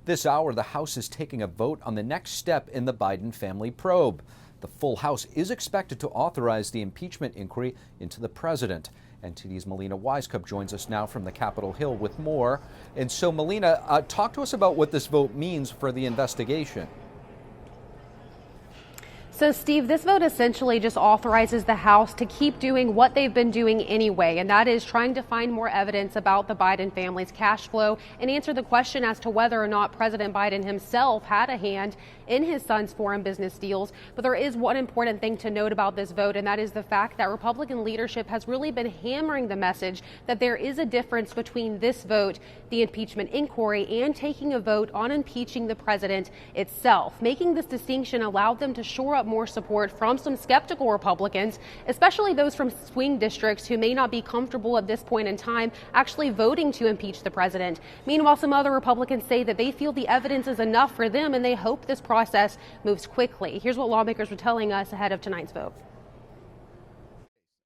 This hour, the House is taking a vote on the next step in the Biden family probe. The full House is expected to authorize the impeachment inquiry into the president. NTD's Melina Wisecup joins us now from the Capitol Hill with more. And so, Melina, talk to us about what this vote means for the investigation. So, Steve, this vote essentially just authorizes the House to keep doing what they've been doing anyway, and that is trying to find more evidence about the Biden family's cash flow and answer the question as to whether or not President Biden himself had a hand in his son's foreign business deals. But there is one important thing to note about this vote, and that is the fact that Republican leadership has really been hammering the message that there is a difference between this vote, the impeachment inquiry, and taking a vote on impeaching the president itself. Making this distinction allowed them to shore up more support from some skeptical Republicans, especially those from swing districts who may not be comfortable at this point in time actually voting to impeach the president. Meanwhile, some other Republicans say that they feel the evidence is enough for them and they hope this process moves quickly. Here's what lawmakers were telling us ahead of tonight's vote.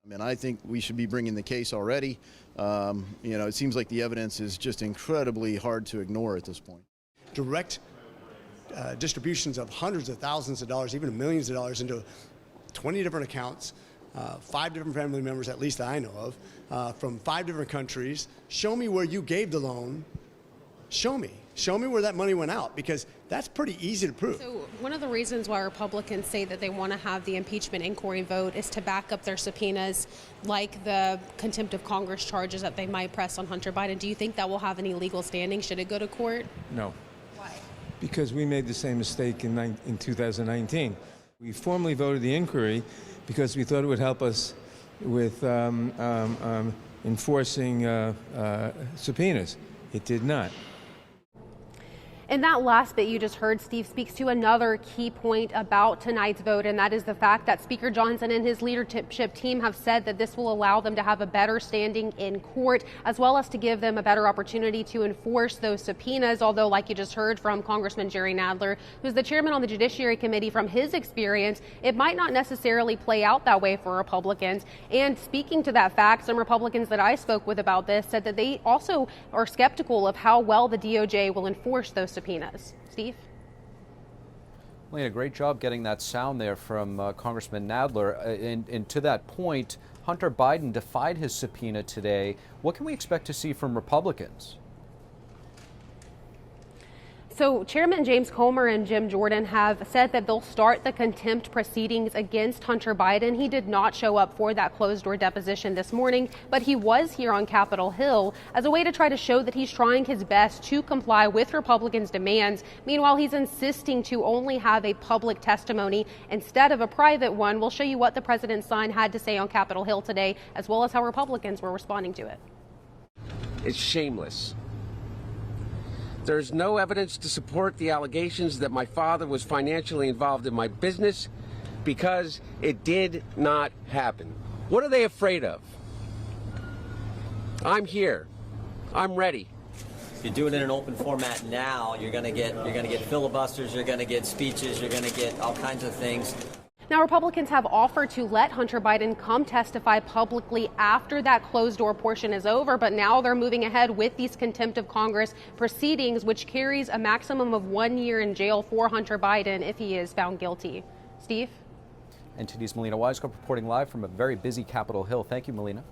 I mean, I think we should be bringing the case already. It seems like the evidence is just incredibly hard to ignore at this point. Direct distributions of hundreds of thousands of dollars, even millions of dollars into 20 different accounts, 5 different family members, at least that I know of, from 5 different countries. Show me where you gave the loan. Show me where that money went out, because that's pretty easy to prove. So one of the reasons why Republicans say that they want to have the impeachment inquiry vote is to back up their subpoenas, like the contempt of Congress charges that they might press on Hunter Biden. Do you think that will have any legal standing? Should it go to court? No. Why? Because we made the same mistake in 2019. We formally voted the inquiry because we thought it would help us with enforcing subpoenas. It did not. And that last bit you just heard, Steve, speaks to another key point about tonight's vote, and that is the fact that Speaker Johnson and his leadership team have said that this will allow them to have a better standing in court, as well as to give them a better opportunity to enforce those subpoenas. Although, like you just heard from Congressman Jerry Nadler, who's the chairman on the Judiciary Committee, from his experience, it might not necessarily play out that way for Republicans. And speaking to that fact, some Republicans that I spoke with about this said that they also are skeptical of how well the DOJ will enforce those subpoenas. Steve? Melina, great job getting that sound there from Congressman Nadler. And to that point, Hunter Biden defied his subpoena today. What can we expect to see from Republicans? So Chairman James Comer and Jim Jordan have said that they'll start the contempt proceedings against Hunter Biden. He did not show up for that closed-door deposition this morning, but he was here on Capitol Hill as a way to try to show that he's trying his best to comply with Republicans' demands. Meanwhile, he's insisting to only have a public testimony instead of a private one. We'll show you what the president's son had to say on Capitol Hill today, as well as how Republicans were responding to it. It's shameless. There's no evidence to support the allegations that my father was financially involved in my business, because it did not happen. What are they afraid of? I'm here. I'm ready. If you do it in an open format now, you're going to get filibusters, you're going to get speeches, you're going to get all kinds of things. Now, Republicans have offered to let Hunter Biden come testify publicly after that closed-door portion is over, but now they're moving ahead with these contempt of Congress proceedings, which carries a maximum of 1 year in jail for Hunter Biden if he is found guilty. Steve? NTD's Melina Wisecup reporting live from a very busy Capitol Hill. Thank you, Melina.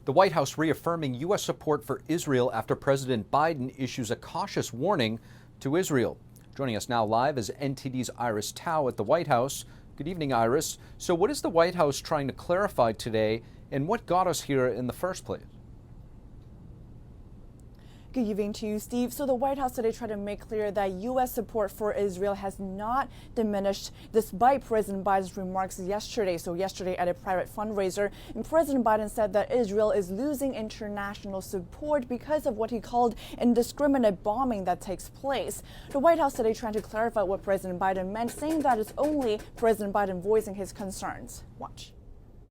The White House reaffirming U.S. support for Israel after President Biden issues a cautious warning to Israel. Joining us now live is NTD's Iris Tao at the White House. Good evening, Iris. So what is the White House trying to clarify today, and what got us here in the first place? Good evening to you, Steve. So the White House today tried to make clear that U.S. support for Israel has not diminished despite President Biden's remarks yesterday. So yesterday at a private fundraiser, and President Biden said that Israel is losing international support because of what he called indiscriminate bombing that takes place. The White House today trying to clarify what President Biden meant, saying that it's only President Biden voicing his concerns. Watch.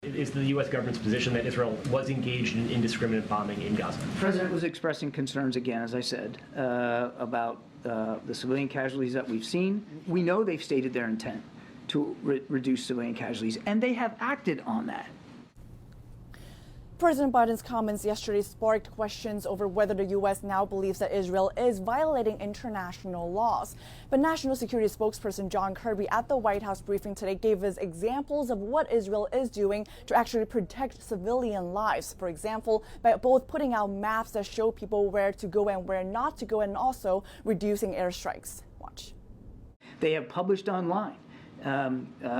It is the U.S. government's position that Israel was engaged in indiscriminate bombing in Gaza. The president was expressing concerns again, as I said, about the civilian casualties that we've seen. We know they've stated their intent to reduce civilian casualties, and they have acted on that. President Biden's comments yesterday sparked questions over whether the U.S. now believes that Israel is violating international laws. But National Security spokesperson John Kirby at the White House briefing today gave us examples of what Israel is doing to actually protect civilian lives. For example, by both putting out maps that show people where to go and where not to go, and also reducing airstrikes. Watch. They have published online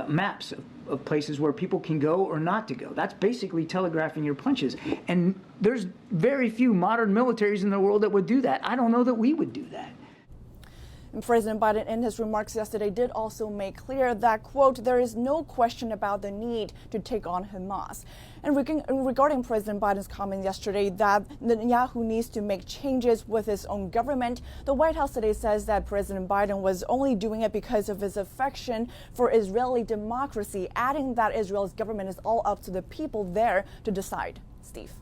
maps of places where people can go or not to go. That's basically telegraphing your punches. And there's very few modern militaries in the world that would do that. I don't know that we would do that. And President Biden, in his remarks yesterday, did also make clear that, quote, there is no question about the need to take on Hamas. And regarding President Biden's comment yesterday that Netanyahu needs to make changes with his own government, the White House today says that President Biden was only doing it because of his affection for Israeli democracy, adding that Israel's government is all up to the people there to decide. Steve.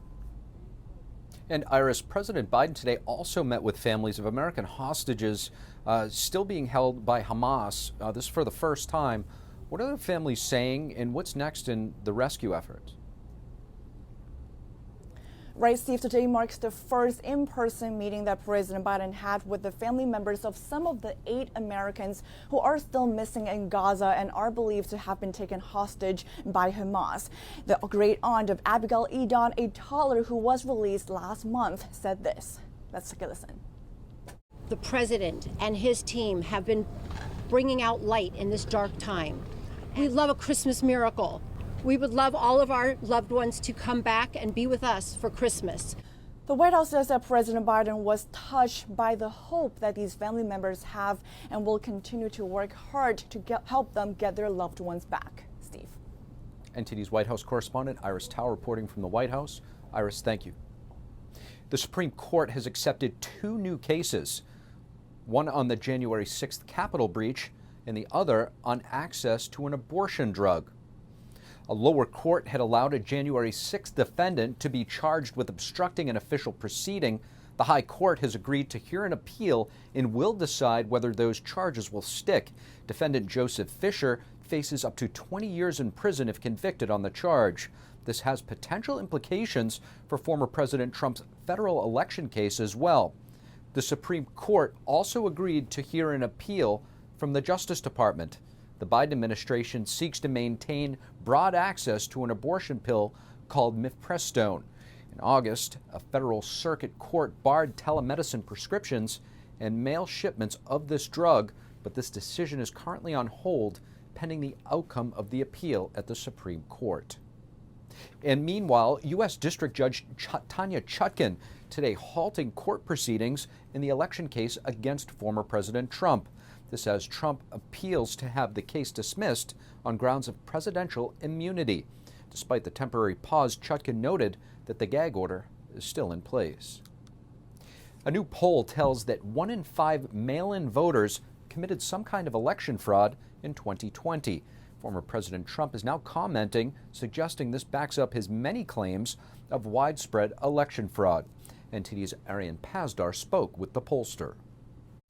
And Iris, President Biden today also met with families of American hostages still being held by Hamas. This for the first time. What are the families saying, and what's next in the rescue efforts? Right, Steve, today marks the first in-person meeting that President Biden had with the family members of some of the 8 Americans who are still missing in Gaza and are believed to have been taken hostage by Hamas. The great aunt of Abigail Edon, a toddler who was released last month, said this. Let's take a listen. The president and his team have been bringing out light in this dark time. We love a Christmas miracle. We would love all of our loved ones to come back and be with us for Christmas. The White House says that President Biden was touched by the hope that these family members have and will continue to work hard to help them get their loved ones back. Steve. NTD's White House correspondent Iris Tao reporting from the White House. Iris, thank you. The Supreme Court has accepted 2 new cases, one on the January 6th Capitol breach and the other on access to an abortion drug. A lower court had allowed a January 6th defendant to be charged with obstructing an official proceeding. The High Court has agreed to hear an appeal and will decide whether those charges will stick. Defendant Joseph Fisher faces up to 20 years in prison if convicted on the charge. This has potential implications for former President Trump's federal election case as well. The Supreme Court also agreed to hear an appeal from the Justice Department. The Biden administration seeks to maintain broad access to an abortion pill called mifepristone. In August, a federal circuit court barred telemedicine prescriptions and mail shipments of this drug, but this decision is currently on hold pending the outcome of the appeal at the Supreme Court. And meanwhile, U.S. District Judge Tanya Chutkan today halting court proceedings in the election case against former President Trump. This as Trump appeals to have the case dismissed on grounds of presidential immunity. Despite the temporary pause, Chutkan noted that the gag order is still in place. A new poll tells that 1 in 5 mail-in voters committed some kind of election fraud in 2020. Former President Trump is now commenting, suggesting this backs up his many claims of widespread election fraud. NTD's Arian Pazdar spoke with the pollster.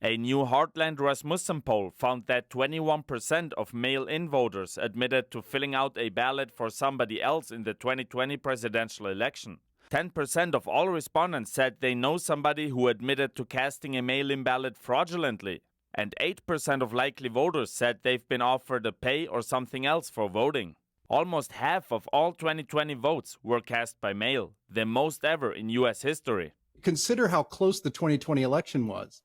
A new Heartland Rasmussen poll found that 21% of mail-in voters admitted to filling out a ballot for somebody else in the 2020 presidential election. 10% of all respondents said they know somebody who admitted to casting a mail-in ballot fraudulently. And 8% of likely voters said they've been offered a pay or something else for voting. Almost half of all 2020 votes were cast by mail, the most ever in U.S. history. Consider how close the 2020 election was.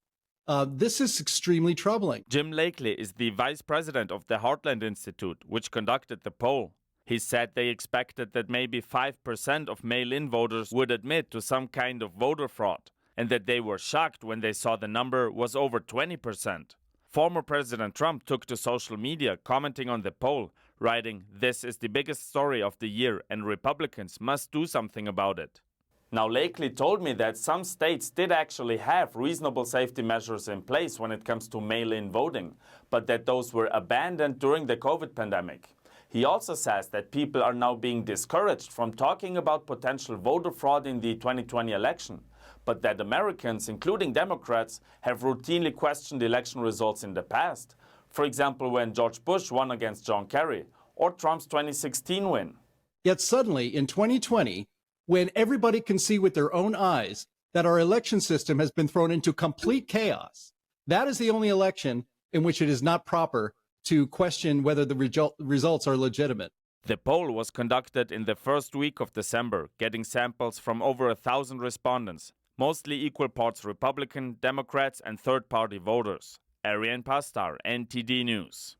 This is extremely troubling. Jim Lakely is the vice president of the Heartland Institute, which conducted the poll. He said they expected that maybe 5% of mail-in voters would admit to some kind of voter fraud, and that they were shocked when they saw the number was over 20%. Former President Trump took to social media commenting on the poll, writing, "This is the biggest story of the year and Republicans must do something about it." Now, Lakely told me that some states did actually have reasonable safety measures in place when it comes to mail-in voting, but that those were abandoned during the COVID pandemic. He also says that people are now being discouraged from talking about potential voter fraud in the 2020 election, but that Americans, including Democrats, have routinely questioned election results in the past. For example, when George Bush won against John Kerry, or Trump's 2016 win. Yet suddenly, in 2020, when everybody can see with their own eyes that our election system has been thrown into complete chaos. That is the only election in which it is not proper to question whether the results are legitimate. The poll was conducted in the first week of December, getting samples from over 1,000 respondents, mostly equal parts Republican, Democrats, and third-party voters. Ariane Pastar, NTD News.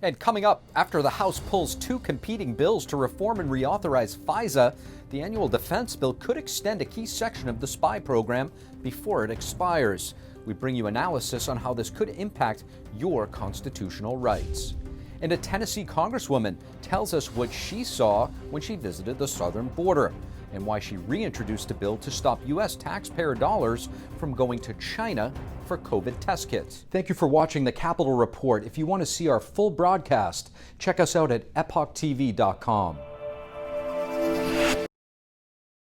And coming up, after the House pulls two competing bills to reform and reauthorize FISA, the annual defense bill could extend a key section of the spy program before it expires. We bring you analysis on how this could impact your constitutional rights. And a Tennessee congresswoman tells us what she saw when she visited the southern border and why she reintroduced a bill to stop U.S. taxpayer dollars from going to China for COVID test kits. Thank you for watching the Capitol Report. If you want to see our full broadcast, check us out at epochtv.com.